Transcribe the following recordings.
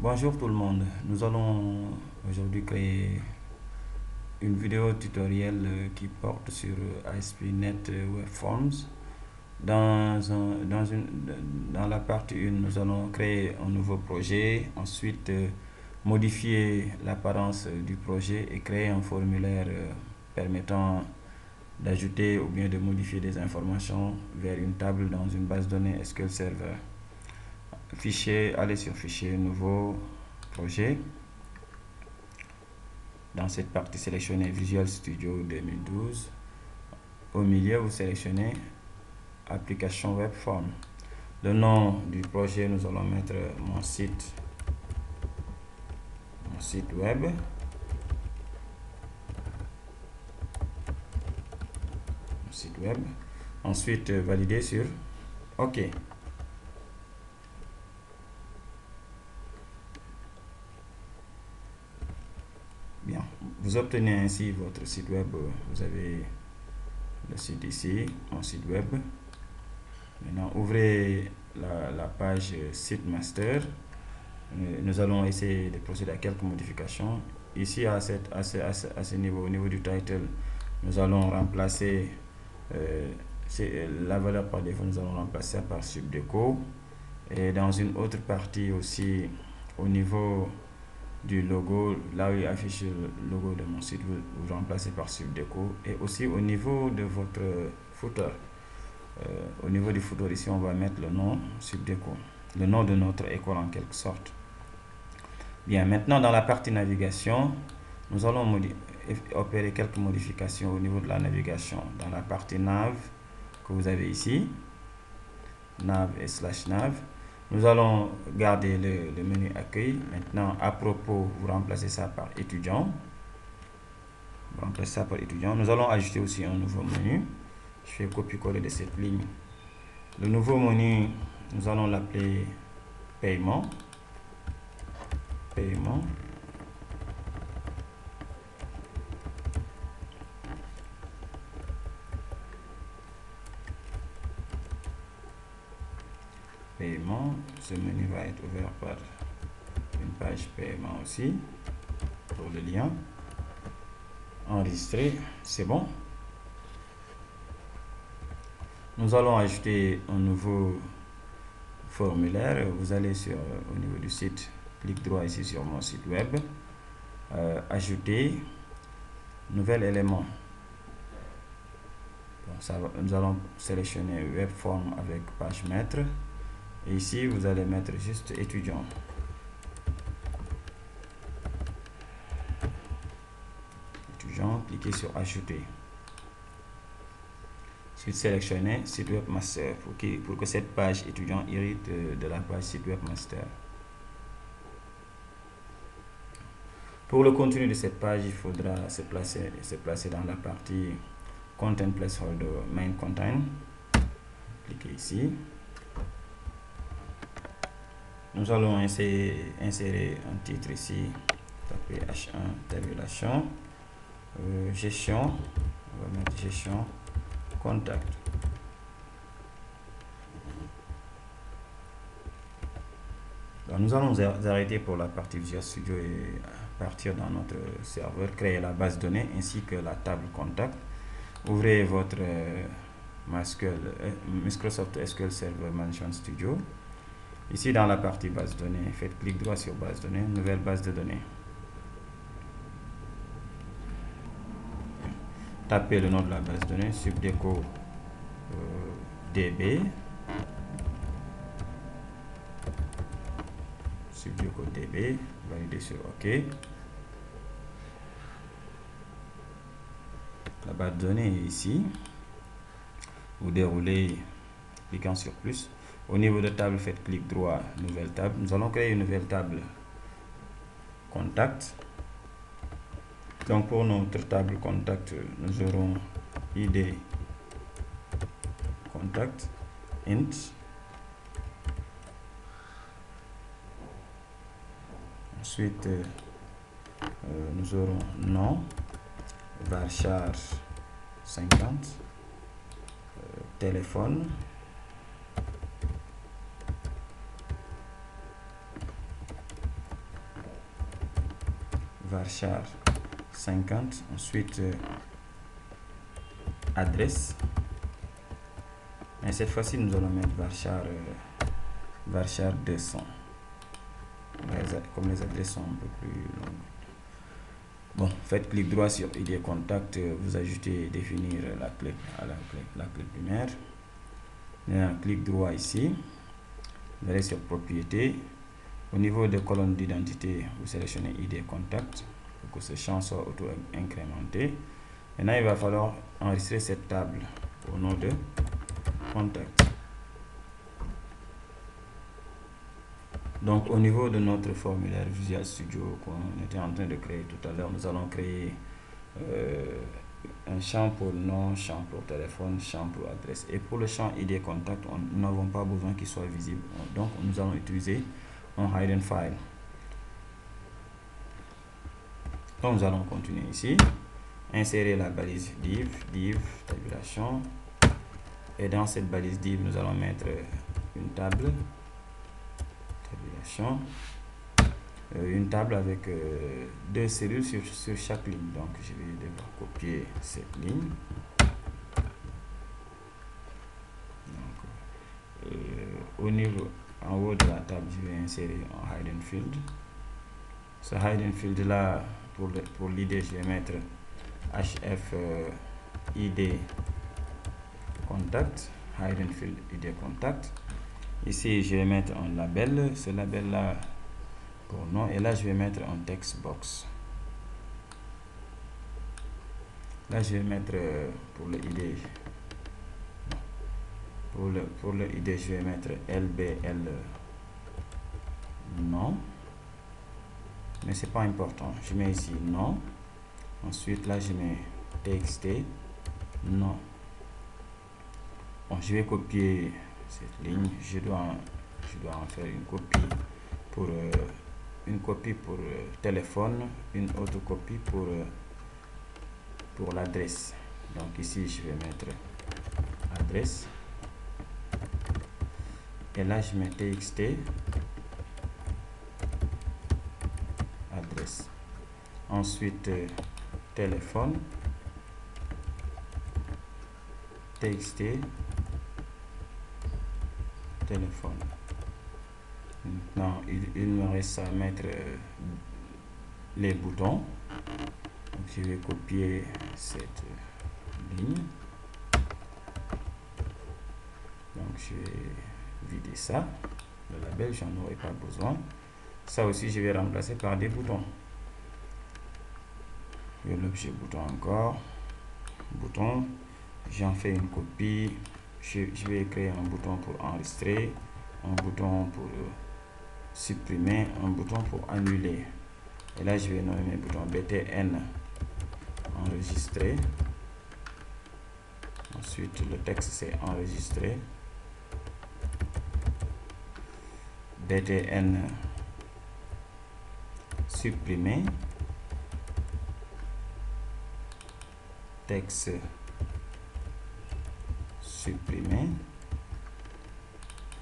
Bonjour tout le monde, nous allons aujourd'hui créer une vidéo tutoriel qui porte sur ASP.NET Web Forms. Dans la partie 1, nous allons créer un nouveau projet, ensuite modifier l'apparence du projet et créer un formulaire permettant d'ajouter ou bien de modifier des informations vers une table dans une base de données SQL Server. Fichier, allez sur Fichier, Nouveau, Projet. Dans cette partie, sélectionnez Visual Studio 2012. Au milieu, vous sélectionnez Application Web Form. Le nom du projet, nous allons mettre mon site web. Ensuite, valider sur OK. Bien, vous obtenez ainsi votre site web. Vous avez le site ici, mon site web. Maintenant, ouvrez la page site master. Nous allons essayer de procéder à quelques modifications. Ici, à ce niveau, au niveau du title, nous allons remplacer la valeur par défaut, nous allons remplacer par subdeco. Et dans une autre partie aussi, au niveau du logo, là où il affiche le logo de mon site, vous remplacez par subdeco. Et aussi au niveau de votre footer, au niveau du footer ici, on va mettre le nom subdeco, le nom de notre école en quelque sorte. Bien, maintenant dans la partie navigation, nous allons opérer quelques modifications au niveau de la navigation. Dans la partie nav que vous avez ici, nav et /nav, nous allons garder le menu accueil. Maintenant, à propos, vous remplacez ça par étudiant. Nous allons ajouter aussi un nouveau menu. Je fais copier-coller de cette ligne. Le nouveau menu, nous allons l'appeler paiement. Paiement. Ce menu va être ouvert par une page paiement aussi pour le lien. Enregistrer, c'est bon. Nous allons ajouter un nouveau formulaire. Vous allez au niveau du site, clic droit ici sur mon site web, ajouter nouvel élément. Nous allons sélectionner web form avec page maître. Et ici, vous allez mettre juste étudiant. Cliquez sur ajouter. Ensuite, sélectionnez site web master pour que cette page étudiant hérite de la page site web master. Pour le contenu de cette page, il faudra se placer dans la partie content placeholder main content. Cliquez ici. Nous allons insérer un titre ici. Tapez H1 tabulation. Gestion, on va mettre gestion contact. Donc, nous allons arrêter pour la partie Visual Studio et partir dans notre serveur, créer la base de données ainsi que la table contact. Ouvrez votre Microsoft SQL Server Management Studio. Ici dans la partie base de données, faites clic droit sur base de données, nouvelle base de données. Tapez le nom de la base de données, subdeco db, validez sur OK. La base de données est ici. Vous déroulez, cliquant sur plus. Au niveau de table, faites clic droit, nouvelle table. Nous allons créer une nouvelle table contact. Donc pour notre table contact, nous aurons id contact int. Ensuite, nous aurons nom varchar 50, téléphone, varchar 50, ensuite adresse, et cette fois-ci nous allons mettre varchar 200, comme les adresses sont un peu plus longues. Bon, faites clic droit sur ID contact, vous ajoutez définir la clé à la clé primaire. Maintenant, clic droit ici, vous allez sur propriété. Au niveau de colonne d'identité, vous sélectionnez ID contact pour que ce champ soit auto-incrémenté. Maintenant, il va falloir enregistrer cette table au nom de contact. Donc, au niveau de notre formulaire Visual Studio qu'on était en train de créer tout à l'heure, nous allons créer un champ pour nom, champ pour téléphone, champ pour adresse. Et pour le champ ID contact, nous n'avons pas besoin qu'il soit visible. Donc, nous allons utiliser un hidden file. Donc, nous allons continuer ici. Insérer la balise div tabulation. Et dans cette balise div, nous allons mettre une table. Tabulation. Une table avec deux cellules sur chaque ligne. Donc, je vais devoir copier cette ligne. Donc, au niveau, en haut de la table, je vais insérer un hidden field. Ce hidden field là, pour l'id, je vais mettre hf id contact, hidden field id contact. Ici, je vais mettre un label. Ce label là pour nom, et là je vais mettre un text box. Là je vais mettre pour le id, pour le id je vais mettre lbl non, mais c'est pas important. Je mets ici non, ensuite là je mets txt non. Bon, je vais copier cette ligne, je dois en faire une copie pour téléphone, une autre copie pour l'adresse. Donc ici je vais mettre adresse, et là je mets txt adresse, ensuite téléphone, txt téléphone. Maintenant il me reste à mettre les boutons. Donc, je vais copier cette ligne. Donc je vais vider ça. Le label, j'en aurai pas besoin. Ça aussi, je vais remplacer par des boutons. Et l'objet bouton encore. Bouton. J'en fais une copie. Je vais créer un bouton pour enregistrer, un bouton pour supprimer, un bouton pour annuler. Et là, je vais nommer mes boutons btn enregistrer. Ensuite, le texte c'est enregistré. btn supprimer. Texte supprimer.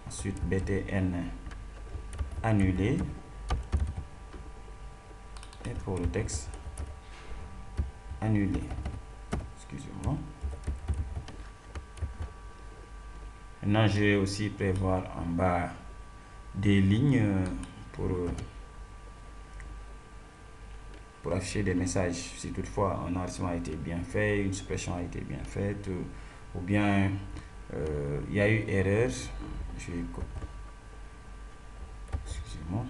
Ensuite, btn annuler. Et pour le texte annuler. Excusez-moi. Maintenant, je vais aussi prévoir en bas des lignes pour afficher des messages. Si toutefois un enregistrement a été bien fait, une suppression a été bien faite, ou bien il y a eu erreur. Je vais excusez-moi.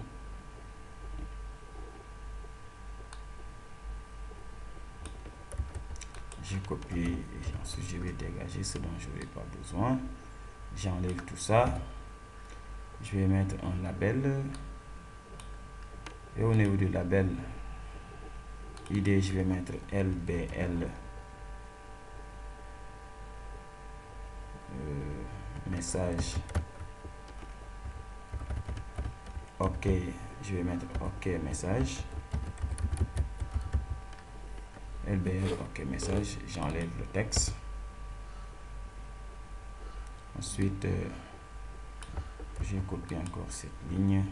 Je copie et ensuite je vais dégager ce dont je n'aurai pas besoin. J'enlève tout ça. Je vais mettre un label, et au niveau du label ID, je vais mettre lbl message. OK, je vais mettre OK message. LBL OK message. J'enlève le texte. Ensuite, je copie encore cette ligne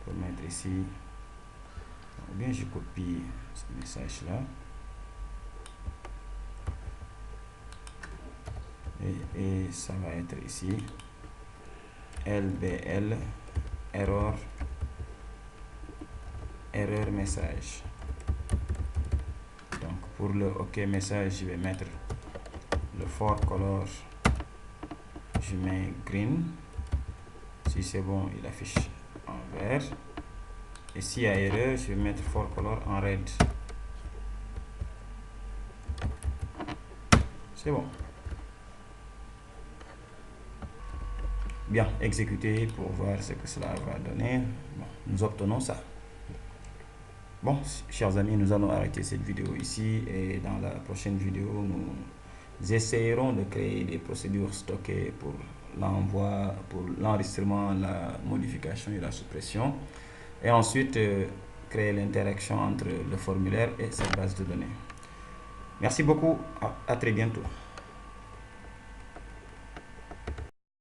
pour mettre ici bien je copie ce message là et ça va être ici LBL erreur message. Donc pour le OK message, je vais mettre le for color, je mets green. Si c'est bon, il affiche en vert. Et s'il y a erreur, je vais mettre for color en red. C'est bon. Bien, exécuter pour voir ce que cela va donner. Bon, nous obtenons ça. Bon, chers amis, nous allons arrêter cette vidéo ici et dans la prochaine vidéo, nous essayerons de créer des procédures stockées pour l'envoi, pour l'enregistrement, la modification et la suppression. Et ensuite, créer l'interaction entre le formulaire et cette base de données. Merci beaucoup, à très bientôt.